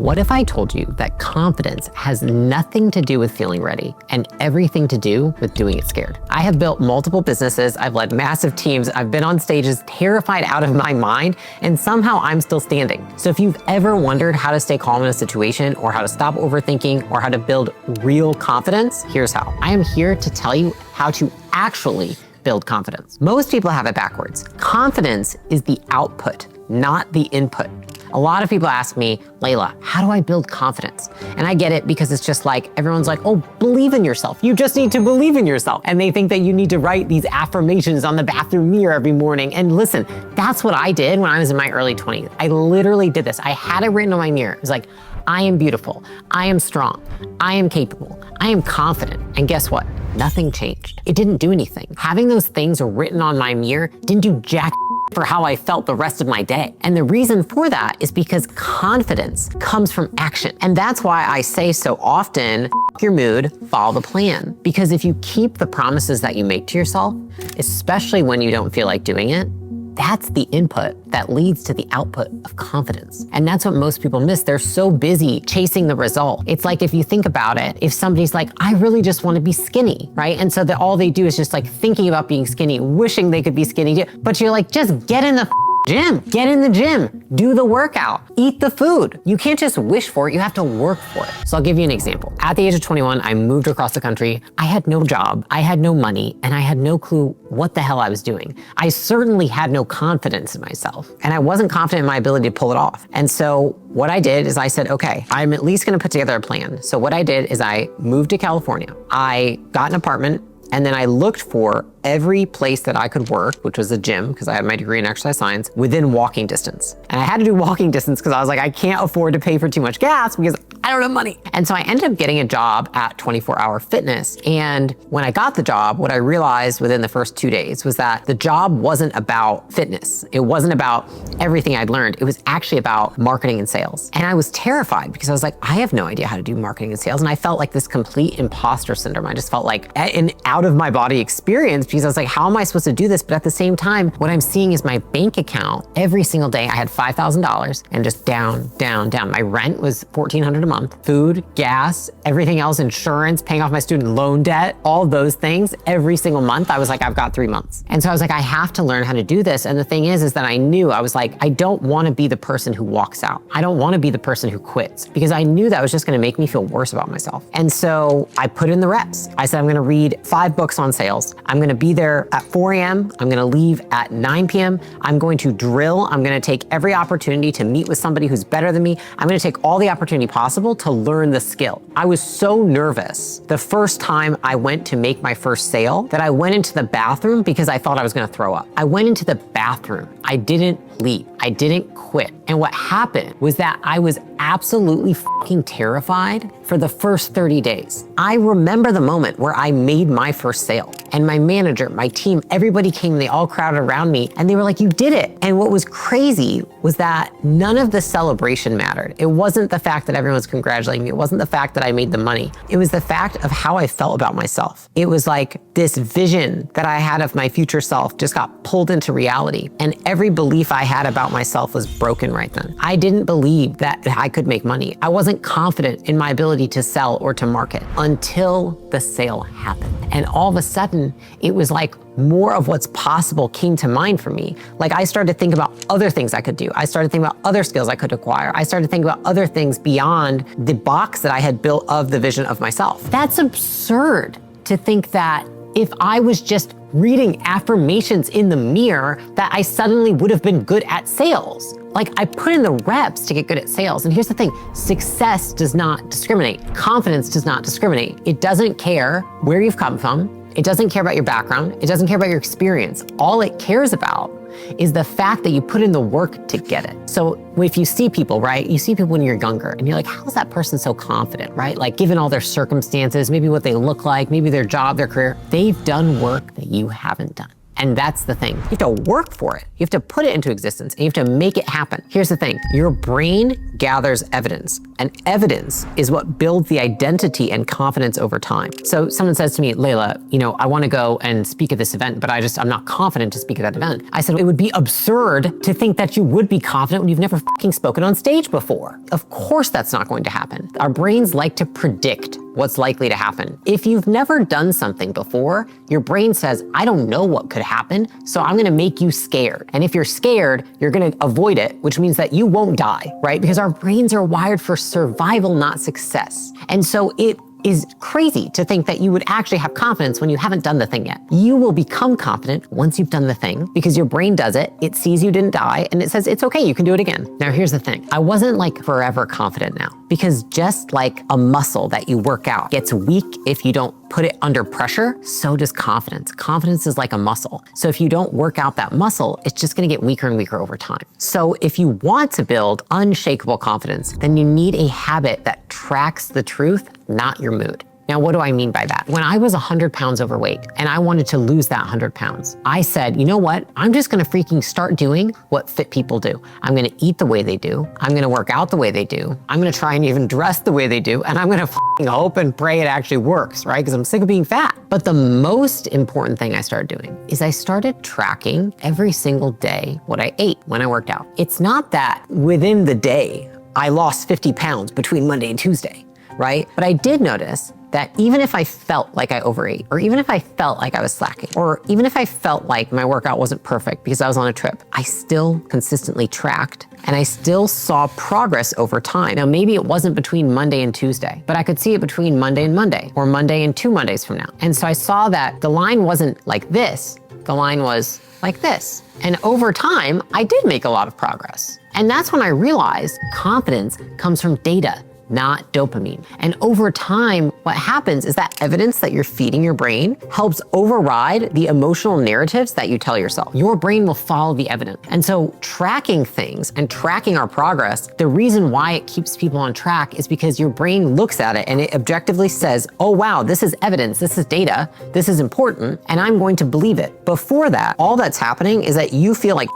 What if I told you that confidence has nothing to do with feeling ready and everything to do with doing it scared? I have built multiple businesses, I've led massive teams, I've been on stages terrified out of my mind, and somehow I'm still standing. So if you've ever wondered how to stay calm in a situation or how to stop overthinking or how to build real confidence, here's how. I am here to tell you how to actually build confidence. Most people have it backwards. Confidence is the output, not the input. A lot of people ask me, Leila, how do I build confidence? And I get it because it's just like, everyone's like, oh, believe in yourself. You just need to believe in yourself. And they think that you need to write these affirmations on the bathroom mirror every morning. And listen, that's what I did when I was in my early 20s. I literally did this. I had it written on my mirror. It was like, I am beautiful. I am strong. I am capable. I am confident. And guess what? Nothing changed. It didn't do anything. Having those things written on my mirror didn't do jack for how I felt the rest of my day. And the reason for that is because confidence comes from action. And that's why I say so often, F your mood, follow the plan. Because if you keep the promises that you make to yourself, especially when you don't feel like doing it, that's the input that leads to the output of confidence. And that's what most people miss. They're so busy chasing the result. It's like, if you think about it, if somebody's like, I really just want to be skinny, right? And so that all they do is just like thinking about being skinny, wishing they could be skinny too. But you're like, just get in the gym, get in the gym, do the workout, eat the food. You can't just wish for it, you have to work for it. So I'll give you an example. At the age of 21, I moved across the country. I had no job, I had no money, and I had no clue what the hell I was doing. I certainly had no confidence in myself, and I wasn't confident in my ability to pull it off. And so what I did is I said, okay, I'm at least gonna put together a plan. So what I did is I moved to California. I got an apartment, and then I looked for every place that I could work, which was a gym, because I had my degree in exercise science, within walking distance. And I had to do walking distance because I was like, I can't afford to pay for too much gas because I don't have money. And so I ended up getting a job at 24 Hour Fitness. And when I got the job, what I realized within the first 2 days was that the job wasn't about fitness. It wasn't about everything I'd learned. It was actually about marketing and sales. And I was terrified because I was like, I have no idea how to do marketing and sales. And I felt like this complete imposter syndrome. I just felt like an out of my body experience because I was like, how am I supposed to do this? But at the same time, what I'm seeing is my bank account every single day. I had $5,000 and just down, down, down. My rent was $1,400 a month, food, gas, everything else, insurance, paying off my student loan debt, all those things every single month. I was like, I've got 3 months. And so I was like, I have to learn how to do this. And the thing is that I knew, I was like, I don't want to be the person who walks out. I don't want to be the person who quits because I knew that was just going to make me feel worse about myself. And so I put in the reps. I said, I'm going to read 5 books on sales. I'm going to be there at 4 a.m. I'm going to leave at 9 p.m. I'm going to drill. I'm going to take every opportunity to meet with somebody who's better than me. I'm going to take all the opportunity possible to learn the skill. I was so nervous the first time I went to make my first sale that I went into the bathroom because I thought I was going to throw up. I went into the bathroom. I didn't leave. I didn't quit. And what happened was that I was absolutely fucking terrified for the first 30 days. I remember the moment where I made my first sale and my manager, my team, everybody came, they all crowded around me and they were like, you did it. And what was crazy was that none of the celebration mattered. It wasn't the fact that everyone was congratulating me. It wasn't the fact that I made the money. It was the fact of how I felt about myself. It was like this vision that I had of my future self just got pulled into reality. And every belief I had about myself was broken right then. I didn't believe that I could make money. I wasn't confident in my ability to sell or to market until the sale happened. And all of a sudden, it was like more of what's possible came to mind for me. Like I started to think about other things I could do. I started to think about other skills I could acquire. I started to think about other things beyond the box that I had built of the vision of myself. That's absurd to think that if I was just reading affirmations in the mirror, that I suddenly would have been good at sales. Like I put in the reps to get good at sales. And here's the thing, success does not discriminate. Confidence does not discriminate. It doesn't care where you've come from. It doesn't care about your background. It doesn't care about your experience. All it cares about is the fact that you put in the work to get it. So if you see people, right, you see people when you're younger and you're like, how is that person so confident, right? Like given all their circumstances, maybe what they look like, maybe their job, their career, they've done work that you haven't done. And that's the thing. You have to work for it. You have to put it into existence and you have to make it happen. Here's the thing. Your brain gathers evidence, and evidence is what builds the identity and confidence over time. So someone says to me, Leila, I want to go and speak at this event, but I'm not confident to speak at that event. I said, it would be absurd to think that you would be confident when you've never fucking spoken on stage before. Of course that's not going to happen. Our brains like to predict what's likely to happen. If you've never done something before, your brain says, I don't know what could happen, so I'm gonna make you scared. And if you're scared, you're gonna avoid it, which means that you won't die, right? Because our brains are wired for survival, not success. And so it is crazy to think that you would actually have confidence when you haven't done the thing yet. You will become confident once you've done the thing because your brain does it, it sees you didn't die, and it says, it's okay, you can do it again. Now here's the thing, I wasn't like forever confident now, because just like a muscle that you work out gets weak if you don't put it under pressure, so does confidence. Confidence is like a muscle. So if you don't work out that muscle, it's just gonna get weaker and weaker over time. So if you want to build unshakable confidence, then you need a habit that tracks the truth, not your mood. Now, what do I mean by that? When I was 100 pounds overweight and I wanted to lose that 100 pounds, I said, you know what? I'm just gonna freaking start doing what fit people do. I'm gonna eat the way they do. I'm gonna work out the way they do. I'm gonna try and even dress the way they do. And I'm gonna fucking hope and pray it actually works, right? Because I'm sick of being fat. But the most important thing I started doing is I started tracking every single day what I ate when I worked out. It's not that within the day, I lost 50 pounds between Monday and Tuesday, right? But I did notice that even if I felt like I overate, or even if I felt like I was slacking, or even if I felt like my workout wasn't perfect because I was on a trip, I still consistently tracked and I still saw progress over time. Now, maybe it wasn't between Monday and Tuesday, but I could see it between Monday and Monday, or Monday and 2 Mondays from now. And so I saw that the line wasn't like this, the line was like this. And over time, I did make a lot of progress. And that's when I realized confidence comes from data, not dopamine. And over time, what happens is that evidence that you're feeding your brain helps override the emotional narratives that you tell yourself. Your brain will follow the evidence. And so tracking things and tracking our progress, the reason why it keeps people on track is because your brain looks at it and it objectively says, oh wow, this is evidence, this is data, this is important, and I'm going to believe it. Before that, all that's happening is that you feel like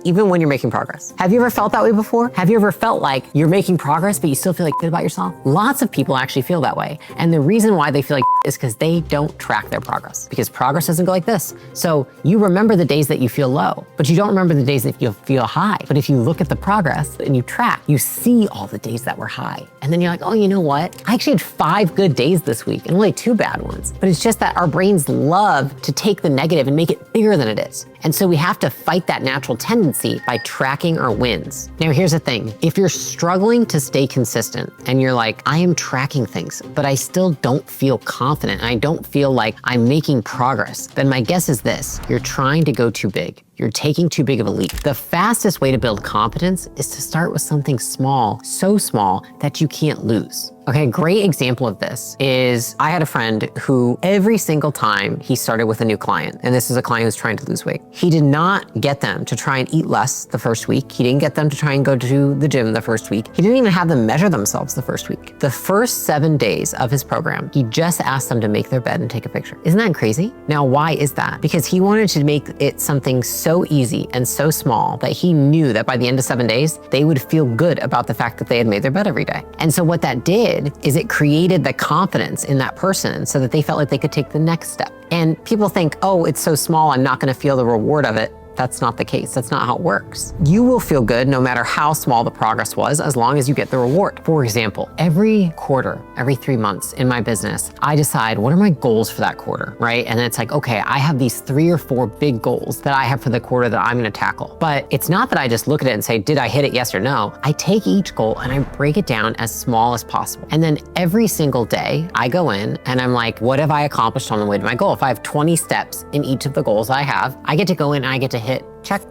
even when you're making progress. Have you ever felt that way before? Have you ever felt like you're making progress, but you still feel like good about yourself? Lots of people actually feel that way. And the reason why they feel like is because they don't track their progress, because progress doesn't go like this. So you remember the days that you feel low, but you don't remember the days that you feel high. But if you look at the progress and you track, you see all the days that were high. And then you're like, oh, you know what? I actually had 5 good days this week and only 2 bad ones. But it's just that our brains love to take the negative and make it bigger than it is. And so we have to fight that natural tendency by tracking our wins. Now, here's the thing. If you're struggling to stay consistent and you're like, I am tracking things, but I still don't feel confident and I don't feel like I'm making progress, then my guess is this: you're trying to go too big. You're taking too big of a leap. The fastest way to build competence is to start with something small, so small that you can't lose. Okay, a great example of this is I had a friend who every single time he started with a new client, and this is a client who's trying to lose weight, he did not get them to try and eat less the first week. He didn't get them to try and go to the gym the first week. He didn't even have them measure themselves the first week. The first 7 days of his program, he just asked them to make their bed and take a picture. Isn't that crazy? Now, why is that? Because he wanted to make it something so easy and so small that he knew that by the end of 7 days, they would feel good about the fact that they had made their bed every day. And so what that did is it created the confidence in that person so that they felt like they could take the next step. And people think, oh, it's so small, I'm not gonna feel the reward of it. That's not the case. That's not how it works. You will feel good no matter how small the progress was, as long as you get the reward. For example, every quarter, every 3 months in my business, I decide what are my goals for that quarter, right? And it's like, okay, I have these 3 or 4 big goals that I have for the quarter that I'm gonna tackle. But it's not that I just look at it and say, did I hit it, yes or no? I take each goal and I break it down as small as possible. And then every single day I go in and I'm like, what have I accomplished on the way to my goal? If I have 20 steps in each of the goals I have, I get to go in and I get to hit check,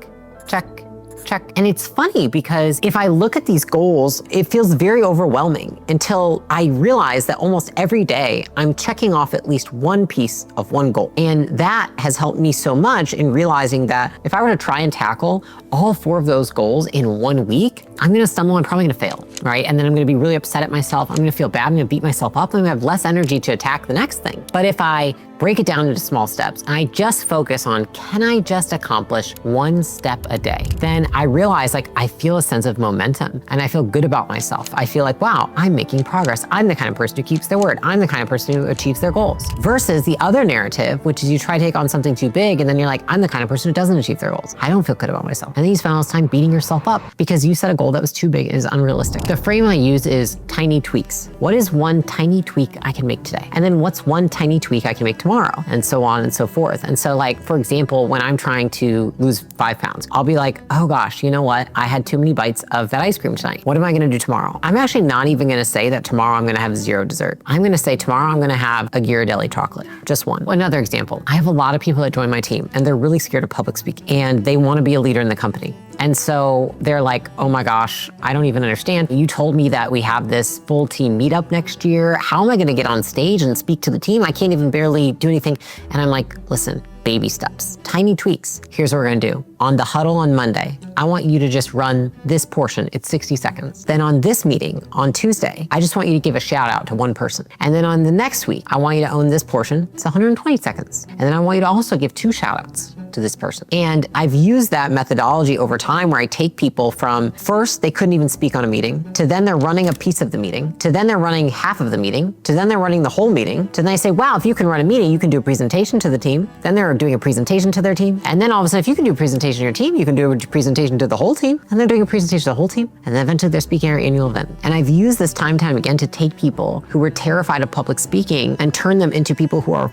check, check. And it's funny because if I look at these goals, it feels very overwhelming until I realize that almost every day I'm checking off at least one piece of one goal. And that has helped me so much in realizing that if I were to try and tackle all 4 of those goals in 1 week, I'm gonna stumble and probably gonna fail. right? And then I'm gonna be really upset at myself. I'm gonna feel bad, I'm gonna beat myself up, I'm gonna have less energy to attack the next thing. But if I break it down into small steps, and I just focus on, can I just accomplish one step a day? Then I realize like I feel a sense of momentum and I feel good about myself. I feel like, wow, I'm making progress. I'm the kind of person who keeps their word. I'm the kind of person who achieves their goals. Versus the other narrative, which is you try to take on something too big and then you're like, I'm the kind of person who doesn't achieve their goals. I don't feel good about myself. And then you spend all this time beating yourself up because you set a goal that was too big and is unrealistic. The frame I use is tiny tweaks. What is one tiny tweak I can make today? And then what's one tiny tweak I can make tomorrow? And so on and so forth. And so like, for example, when I'm trying to lose 5 pounds, I'll be like, oh gosh, you know what? I had too many bites of that ice cream tonight. What am I gonna do tomorrow? I'm actually not even gonna say that tomorrow I'm gonna have 0 dessert. I'm gonna say tomorrow I'm gonna have a Ghirardelli chocolate, just one. Another example, I have a lot of people that join my team and they're really scared of public speaking and they wanna be a leader in the company. And so they're like, oh my gosh, I don't even understand. You told me that we have this full team meetup next year. How am I gonna get on stage and speak to the team? I can't even barely do anything. And I'm like, listen, baby steps, tiny tweaks. Here's what we're gonna do. On the huddle on Monday, I want you to just run this portion. It's 60 seconds. Then on this meeting on Tuesday, I just want you to give a shout out to one person. And then on the next week, I want you to own this portion. It's 120 seconds. And then I want you to also give 2 shout outs to this person. And I've used that methodology over time where I take people from first, they couldn't even speak on a meeting, to then they're running a piece of the meeting, to then they're running half of the meeting, to then they're running the whole meeting, to then I say, wow, if you can run a meeting, you can do a presentation to the team. Then they're doing a presentation to their team. And then all of a sudden, if you can do a presentation to your team, you can do a presentation to the whole team. And they're doing a presentation to the whole team. And then eventually they're speaking at our annual event. And I've used this time and time again to take people who were terrified of public speaking and turn them into people who are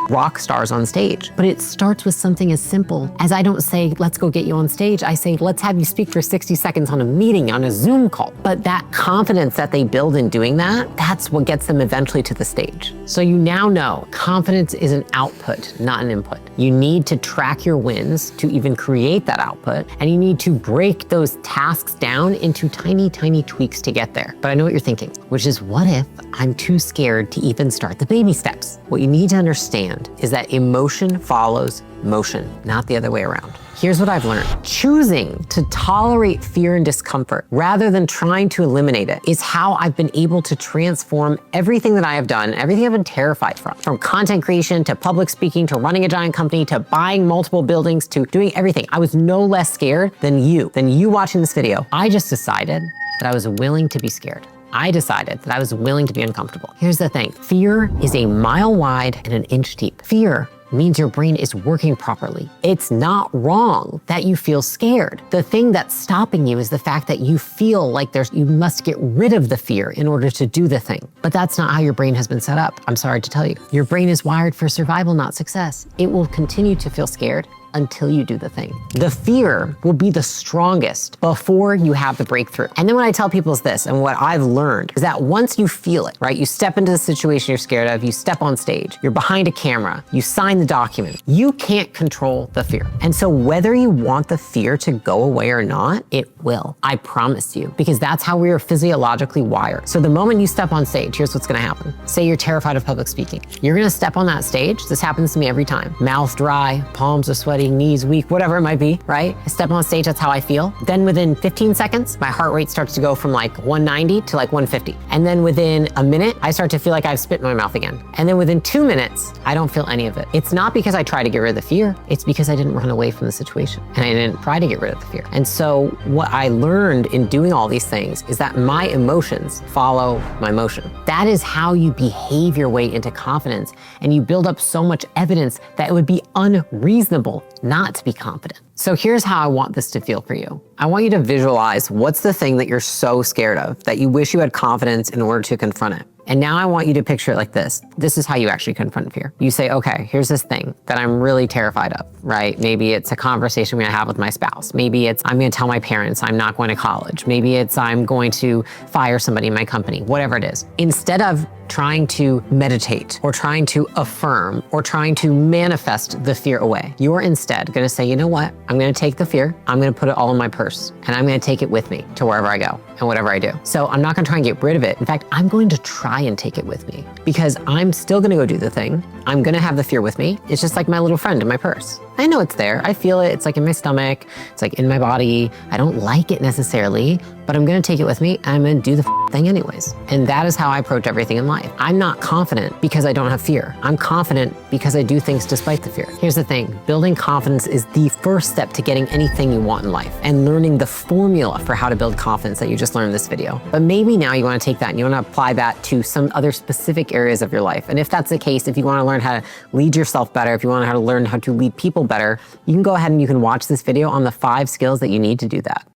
rock stars on stage. But it starts with something as simple as I don't say, let's go get you on stage. I say, let's have you speak for 60 seconds on a meeting, on a Zoom call. But that confidence that they build in doing that, that's what gets them eventually to the stage. So you now know confidence is an output, not an input. You need to track your wins to even create that output. And you need to break those tasks down into tiny, tiny tweaks to get there. But I know what you're thinking, which is what if I'm too scared to even start the baby steps? What you need to understand is that emotion follows motion, not the other way around. Here's what I've learned. Choosing to tolerate fear and discomfort rather than trying to eliminate it is how I've been able to transform everything that I have done, everything I've been terrified from content creation to public speaking, to running a giant company, to buying multiple buildings, to doing everything. I was no less scared than you watching this video. I just decided that I was willing to be scared. I decided that I was willing to be uncomfortable. Here's the thing, fear is a mile wide and an inch deep. Fear means your brain is working properly. It's not wrong that you feel scared. The thing that's stopping you is the fact that you feel like you must get rid of the fear in order to do the thing. But that's not how your brain has been set up. I'm sorry to tell you. Your brain is wired for survival, not success. It will continue to feel scared until you do the thing. The fear will be the strongest before you have the breakthrough. And then what I tell people is this, and what I've learned is that once you feel it, right? You step into the situation you're scared of, you step on stage, you're behind a camera, you sign the document, you can't control the fear. And so whether you want the fear to go away or not, it will. I promise you, because that's how we are physiologically wired. So the moment you step on stage, here's what's gonna happen. Say you're terrified of public speaking. You're gonna step on that stage. This happens to me every time. Mouth dry, palms are sweaty, knees weak, whatever it might be, right? I step on stage, that's how I feel. Then within 15 seconds, my heart rate starts to go from like 190 to like 150. And then within a minute, I start to feel like I have spit in my mouth again. And then within 2 minutes, I don't feel any of it. It's not because I try to get rid of the fear, it's because I didn't run away from the situation and I didn't try to get rid of the fear. And so what I learned in doing all these things is that my emotions follow my motion. That is how you behave your way into confidence, and you build up so much evidence that it would be unreasonable not to be confident. So here's how I want this to feel for you. I want you to visualize what's the thing that you're so scared of that you wish you had confidence in order to confront it. And now I want you to picture it like this. This is how you actually confront fear. You say, okay, here's this thing that I'm really terrified of, right? Maybe it's a conversation I'm gonna have with my spouse. Maybe it's I'm gonna tell my parents I'm not going to college. Maybe it's I'm going to fire somebody in my company, whatever it is. Instead of trying to meditate or trying to affirm or trying to manifest the fear away, you are instead gonna say, you know what? I'm gonna take the fear, I'm gonna put it all in my purse, and I'm gonna take it with me to wherever I go. in whatever I do. So I'm not gonna try and get rid of it. In fact, I'm going to try and take it with me because I'm still gonna go do the thing. I'm gonna have the fear with me. It's just like my little friend in my purse. I know it's there. I feel it. It's like in my stomach. It's like in my body. I don't like it necessarily, but I'm gonna take it with me and I'm gonna do the thing anyways. And that is how I approach everything in life. I'm not confident because I don't have fear. I'm confident because I do things despite the fear. Here's the thing, building confidence is the first step to getting anything you want in life and learning the formula for how to build confidence that you just learned in this video. But maybe now you wanna take that and you wanna apply that to some other specific areas of your life. And if that's the case, if you wanna learn how to lead yourself better, if you wanna learn how to lead people better, you can go ahead and you can watch this video on the 5 skills that you need to do that.